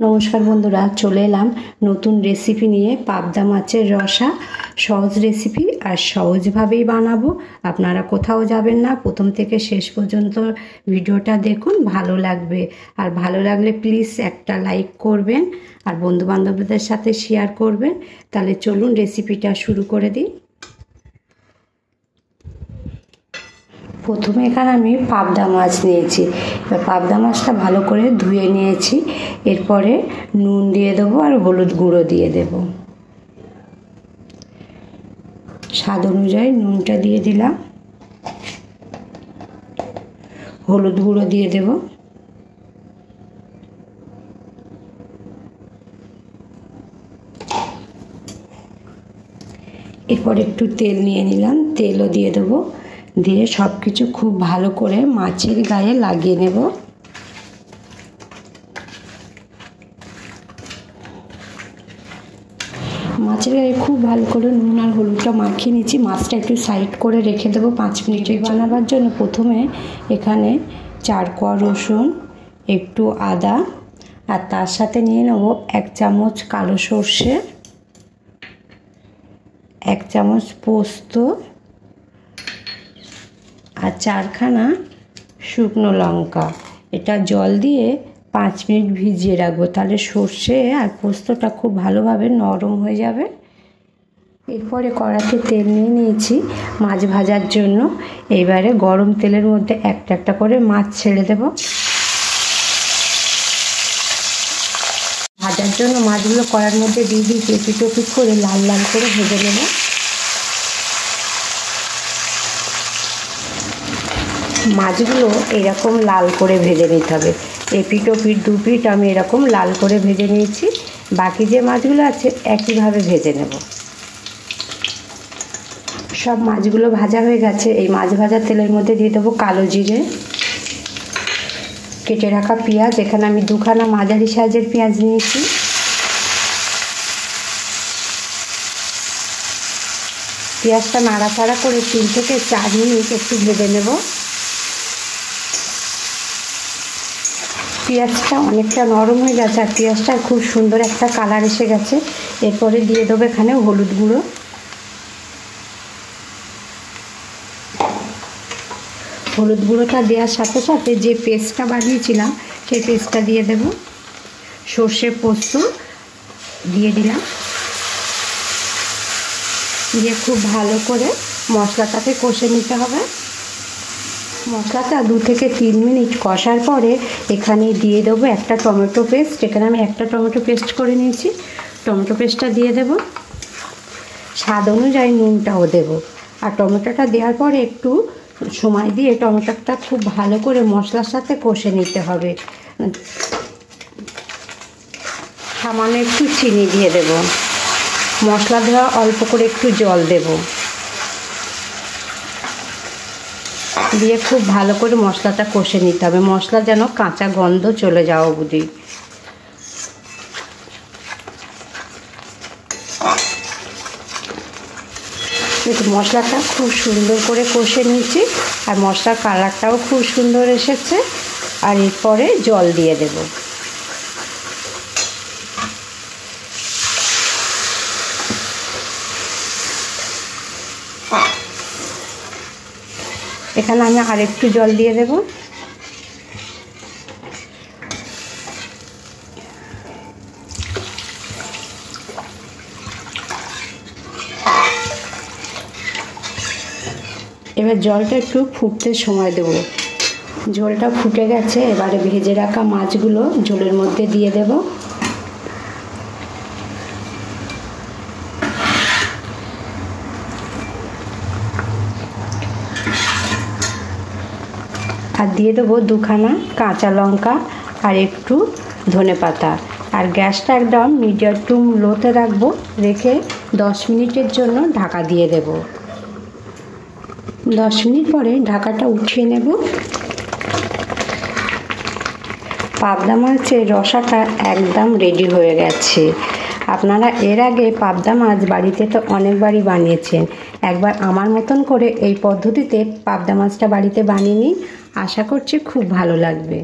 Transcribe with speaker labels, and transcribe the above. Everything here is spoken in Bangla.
Speaker 1: নমস্কার বন্ধুরা, চলে এলাম নতুন রেসিপি নিয়ে। পাবদা মাছের রসা সহজ রেসিপি আর সহজভাবেই বানাবো। আপনারা কোথাও যাবেন না, প্রথম থেকে শেষ পর্যন্ত ভিডিওটা দেখুন, ভালো লাগবে। আর ভালো লাগলে প্লিজ একটা লাইক করবেন আর বন্ধুবান্ধবদের সাথে শেয়ার করবেন। তাহলে চলুন রেসিপিটা শুরু করে দিই। প্রথমে এখানে আমি পাবদা মাছ নিয়েছি। এবার পাবদা মাছটা ভালো করে ধুয়ে নিয়েছি। এরপরে নুন দিয়ে দেবো আর হলুদ গুঁড়ো দিয়ে দেব। স্বাদ অনুযায়ী নুনটা দিয়ে দিলাম, হলুদ গুঁড়ো দিয়ে দেব। এরপর একটু তেল নিয়ে নিলাম, তেলও দিয়ে দেবো। দিয়ে সব কিছু খুব ভালো করে মাছের গায়ে লাগিয়ে নেব। মাছের গায়ে খুব ভালো করে নুন আর হলুদটা মাখিয়ে নিচ্ছি। মাছটা একটু সাইড করে রেখে দেবো 5 মিনিটের বানাবার জন্য। প্রথমে এখানে 4 কোয়া রসুন, একটু আদা, আর তার সাথে নিয়ে নেব 1 চামচ কালো সর্ষে, 1 চামচ পোস্ত আর 4খানা শুকনো লঙ্কা। এটা জল দিয়ে 5 মিনিট ভিজিয়ে রাখবো, তাহলে সর্ষে আর পোস্তটা খুব ভালোভাবে নরম হয়ে যাবে। এরপরে কড়াতে তেল নিয়ে নিয়েছি মাছ ভাজার জন্য। এইবারে গরম তেলের মধ্যে একটা একটা করে মাছ ছেড়ে দেব। ভাজার জন্য মাছগুলো কড়ার মধ্যে দিয়ে দিয়ে এপিট ওপিট করে লাল লাল করে ভেজে নেব। মাছগুলো এরকম লাল করে ভেজে নিতে হবে। এপিট ওপিট দুপিট আমি এরকম লাল করে ভেজে নিয়েছি। বাকি যে মাছগুলো আছে একইভাবে ভেজে নেব। সব মাছগুলো ভাজা হয়ে গেছে। এই মাছ ভাজা তেলের মধ্যে দিয়ে দেবো কালো জিরে, কেটে রাখা পেঁয়াজ। এখানে আমি 2খানা মাঝারি সাইজের পেঁয়াজ নিয়েছি। পেঁয়াজটা নাড়াচাড়া করে 3 থেকে 4 মিনিট একটু ভেজে নেব। পেঁয়াজটা অনেকটা নরম হয়ে গেছে আর পেঁয়াজটার খুব সুন্দর একটা কালার এসে গেছে। এরপরে দিয়ে দেবো এখানে হলুদ গুঁড়ো, হলুদ গুঁড়োটা দেওয়ার সাথে সাথে যে পেস্টটা বানিয়েছিলাম সেই পেস্টটা দিয়ে দেব। সর্ষে পোস্ত দিয়ে দিলাম, দিয়ে খুব ভালো করে মশলাটাকে কষে নিতে হবে। মশলাটা 2 থেকে 3 মিনিট কষার পরে এখানে দিয়ে দেবো একটা টমেটো পেস্ট। এখানে আমি একটা টমেটো পেস্ট করে নিয়েছি। টমেটো পেস্টটা দিয়ে দেব। স্বাদ অনুযায়ী নুনটাও দেব। আর টমেটোটা দেওয়ার পরে একটু সময় দিয়ে টমেটোটা খুব ভালো করে মশলার সাথে কষে নিতে হবে। সামান্য একটু চিনি দিয়ে দেব। মশলা দেওয়া অল্প করে একটু জল দেব। দিয়ে খুব ভালো করে মশলাটা কষে নিতে হবে। মশলা যেন কাঁচা গন্ধ চলে যাওয়া অবধি। দেখুন মশলাটা খুব সুন্দর করে কষে নিয়েছি আর মশলার কালারটাও খুব সুন্দর এসেছে। আর এরপরে জল দিয়ে দেব। এখানে আমি আরেকটু জল দিয়ে দেব। এবার জলটা একটু ফুটতে সময় দেব। ঝোলটা ফুটে গেছে। এবারে ভেজে রাখা মাছগুলো ঝোলের মধ্যে দিয়ে দেব। আর দিয়ে দেবো 2খানা কাঁচা লঙ্কা আর একটু ধনেপাতা। আর গ্যাসটা একদম মিডিয়াম টু লোতে রাখবো। রেখে 10 মিনিটের জন্য ঢাকা দিয়ে দেব। 10 মিনিট পরে ঢাকাটা উঠিয়ে নেব। পাবদা মাছের রসাটা একদম রেডি হয়ে গেছে। আপনারা এর আগে পাবদা মাছ বাড়িতে তো অনেকবারই বানিয়েছেন। একবার আমার মতন করে এই পদ্ধতিতে পাবদা মাছটা বাড়িতে বানিয়ে নিন। আশা করছি খুব ভালো লাগবে।